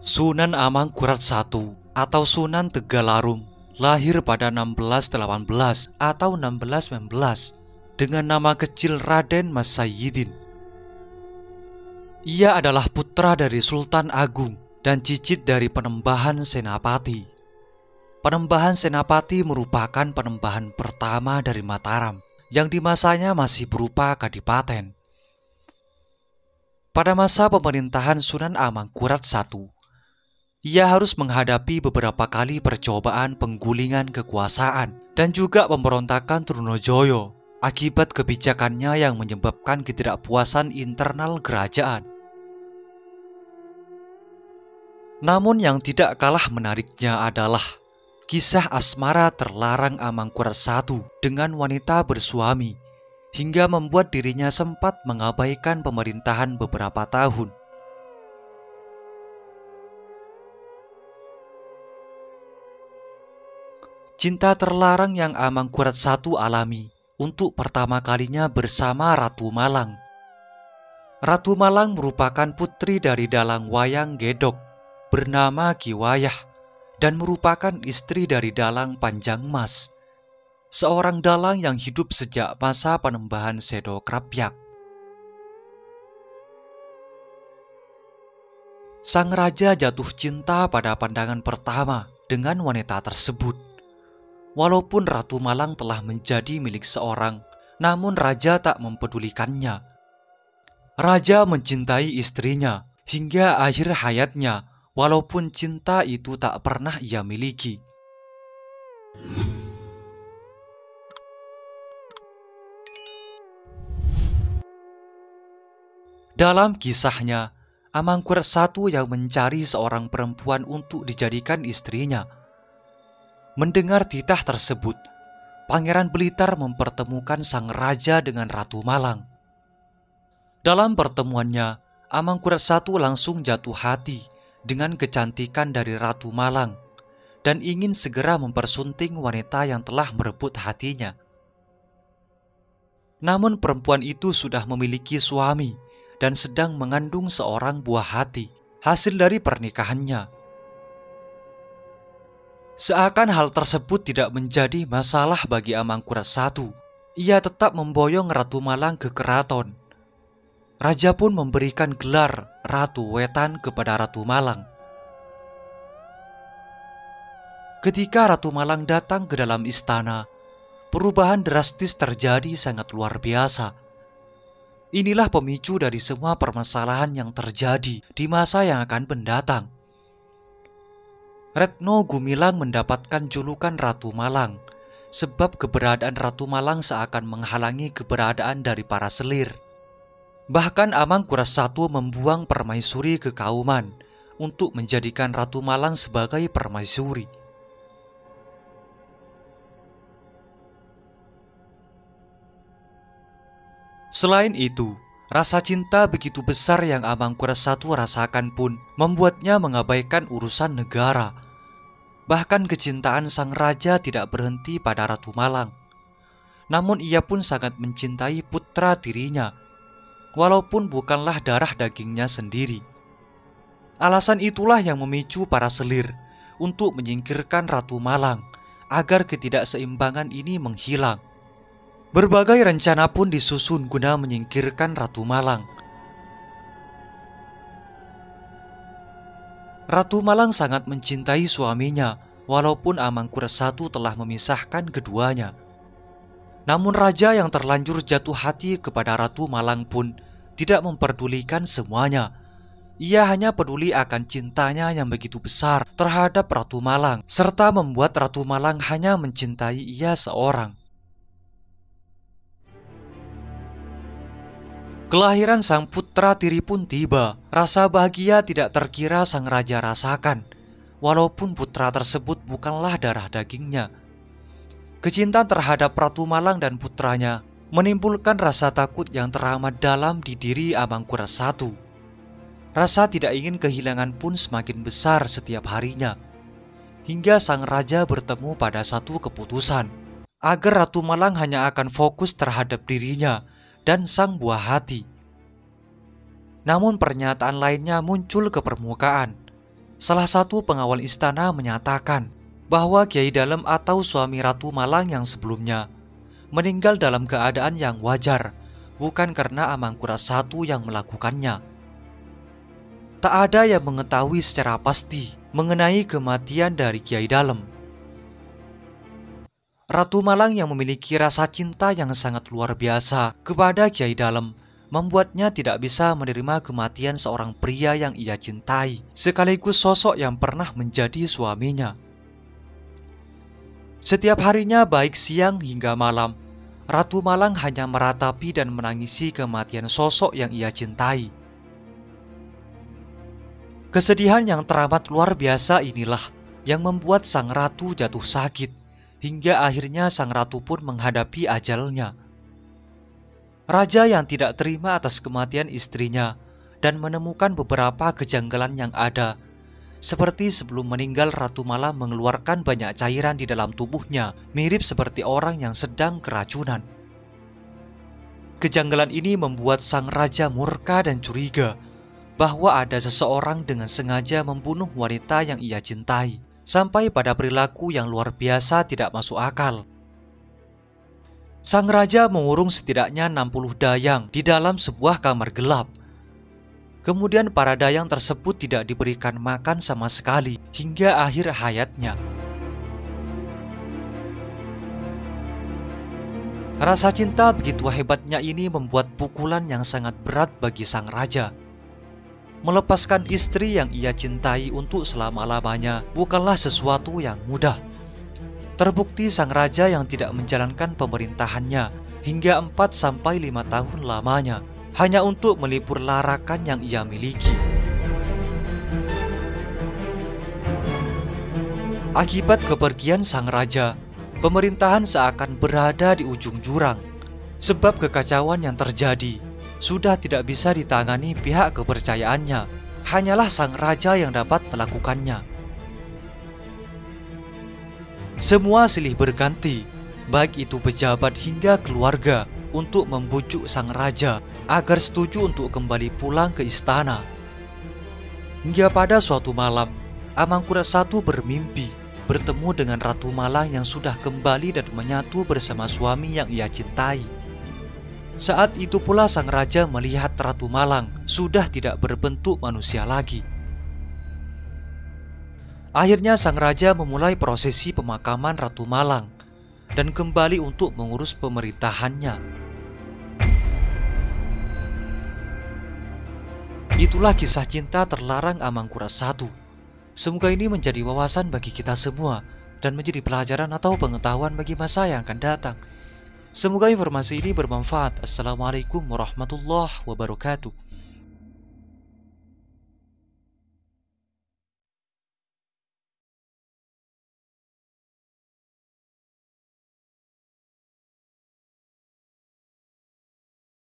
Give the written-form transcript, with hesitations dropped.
Sunan Amangkurat I atau Sunan Tegalarum lahir pada 1618 atau 1619 dengan nama kecil Raden Mas Sayyidin. Ia adalah putra dari Sultan Agung dan cicit dari Penembahan Senapati. Penembahan Senapati merupakan penembahan pertama dari Mataram yang di masanya masih berupa kadipaten. Pada masa pemerintahan Sunan Amangkurat I, ia harus menghadapi beberapa kali percobaan penggulingan kekuasaan dan juga pemberontakan Trunojoyo akibat kebijakannya yang menyebabkan ketidakpuasan internal kerajaan. Namun yang tidak kalah menariknya adalah kisah asmara terlarang Amangkurat I dengan wanita bersuami hingga membuat dirinya sempat mengabaikan pemerintahan beberapa tahun. Cinta terlarang yang Amangkurat I alami untuk pertama kalinya bersama Ratu Malang. Ratu Malang merupakan putri dari dalang wayang Gedog bernama Ki Wayah dan merupakan istri dari dalang Panjang Mas, seorang dalang yang hidup sejak masa Penembahan Sedo Krapyak. Sang raja jatuh cinta pada pandangan pertama dengan wanita tersebut. Walaupun Ratu Malang telah menjadi milik seorang, namun raja tak mempedulikannya. Raja mencintai istrinya hingga akhir hayatnya, walaupun cinta itu tak pernah ia miliki. Dalam kisahnya, Amangkurat I yang mencari seorang perempuan untuk dijadikan istrinya. Mendengar titah tersebut, Pangeran Blitar mempertemukan sang raja dengan Ratu Malang. Dalam pertemuannya, Amangkurat I langsung jatuh hati dengan kecantikan dari Ratu Malang dan ingin segera mempersunting wanita yang telah merebut hatinya. Namun perempuan itu sudah memiliki suami dan sedang mengandung seorang buah hati, hasil dari pernikahannya. Seakan hal tersebut tidak menjadi masalah bagi Amangkurat I, ia tetap memboyong Ratu Malang ke keraton. Raja pun memberikan gelar Ratu Wetan kepada Ratu Malang. Ketika Ratu Malang datang ke dalam istana, perubahan drastis terjadi sangat luar biasa. Inilah pemicu dari semua permasalahan yang terjadi di masa yang akan mendatang. Retno Gumilang mendapatkan julukan Ratu Malang sebab keberadaan Ratu Malang seakan menghalangi keberadaan dari para selir. Bahkan Amangkurat I membuang permaisuri ke Kauman untuk menjadikan Ratu Malang sebagai permaisuri. Selain itu, rasa cinta begitu besar yang Amangkurat I rasakan pun membuatnya mengabaikan urusan negara. Bahkan kecintaan sang raja tidak berhenti pada Ratu Malang. Namun ia pun sangat mencintai putra tirinya, walaupun bukanlah darah dagingnya sendiri. Alasan itulah yang memicu para selir untuk menyingkirkan Ratu Malang agar ketidakseimbangan ini menghilang. Berbagai rencana pun disusun guna menyingkirkan Ratu Malang. Ratu Malang sangat mencintai suaminya, walaupun Amangkurat I telah memisahkan keduanya. Namun raja yang terlanjur jatuh hati kepada Ratu Malang pun tidak memperdulikan semuanya. Ia hanya peduli akan cintanya yang begitu besar terhadap Ratu Malang, serta membuat Ratu Malang hanya mencintai ia seorang. Kelahiran sang putra tiri pun tiba. Rasa bahagia tidak terkira sang raja rasakan, walaupun putra tersebut bukanlah darah dagingnya. Kecintaan terhadap Ratu Malang dan putranya menimbulkan rasa takut yang teramat dalam di diri Amangkurat I. Rasa tidak ingin kehilangan pun semakin besar setiap harinya, hingga sang raja bertemu pada satu keputusan, agar Ratu Malang hanya akan fokus terhadap dirinya dan sang buah hati. Namun pernyataan lainnya muncul ke permukaan. Salah satu pengawal istana menyatakan bahwa Kiai Dalem atau suami Ratu Malang yang sebelumnya meninggal dalam keadaan yang wajar, bukan karena Amangkurat I yang melakukannya. Tak ada yang mengetahui secara pasti mengenai kematian dari Kiai Dalem. Ratu Malang yang memiliki rasa cinta yang sangat luar biasa kepada Kiai Dalem membuatnya tidak bisa menerima kematian seorang pria yang ia cintai, sekaligus sosok yang pernah menjadi suaminya. Setiap harinya, baik siang hingga malam, Ratu Malang hanya meratapi dan menangisi kematian sosok yang ia cintai. Kesedihan yang teramat luar biasa inilah yang membuat sang ratu jatuh sakit, hingga akhirnya sang ratu pun menghadapi ajalnya. Raja yang tidak terima atas kematian istrinya dan menemukan beberapa kejanggalan yang ada, seperti sebelum meninggal Ratu Malang mengeluarkan banyak cairan di dalam tubuhnya, mirip seperti orang yang sedang keracunan. Kejanggalan ini membuat sang raja murka dan curiga bahwa ada seseorang dengan sengaja membunuh wanita yang ia cintai, sampai pada perilaku yang luar biasa tidak masuk akal. Sang raja mengurung setidaknya 60 dayang di dalam sebuah kamar gelap. Kemudian para dayang tersebut tidak diberikan makan sama sekali hingga akhir hayatnya. Rasa cinta begitu hebatnya ini membuat pukulan yang sangat berat bagi sang raja. Melepaskan istri yang ia cintai untuk selama-lamanya bukanlah sesuatu yang mudah. Terbukti sang raja yang tidak menjalankan pemerintahannya hingga 4-5 tahun lamanya hanya untuk melipur larakan yang ia miliki. Akibat kepergian sang raja, pemerintahan seakan berada di ujung jurang, sebab kekacauan yang terjadi sudah tidak bisa ditangani pihak kepercayaannya. Hanyalah sang raja yang dapat melakukannya. Semua silih berganti, baik itu pejabat hingga keluarga, untuk membujuk sang raja agar setuju untuk kembali pulang ke istana. Hingga pada suatu malam, Amangkurat I bermimpi bertemu dengan Ratu Malang yang sudah kembali dan menyatu bersama suami yang ia cintai. Saat itu pula sang raja melihat Ratu Malang sudah tidak berbentuk manusia lagi. Akhirnya sang raja memulai prosesi pemakaman Ratu Malang dan kembali untuk mengurus pemerintahannya. Itulah kisah cinta terlarang Amangkurat I. Semoga ini menjadi wawasan bagi kita semua dan menjadi pelajaran atau pengetahuan bagi masa yang akan datang. Semoga informasi ini bermanfaat. Assalamualaikum warahmatullahi wabarakatuh.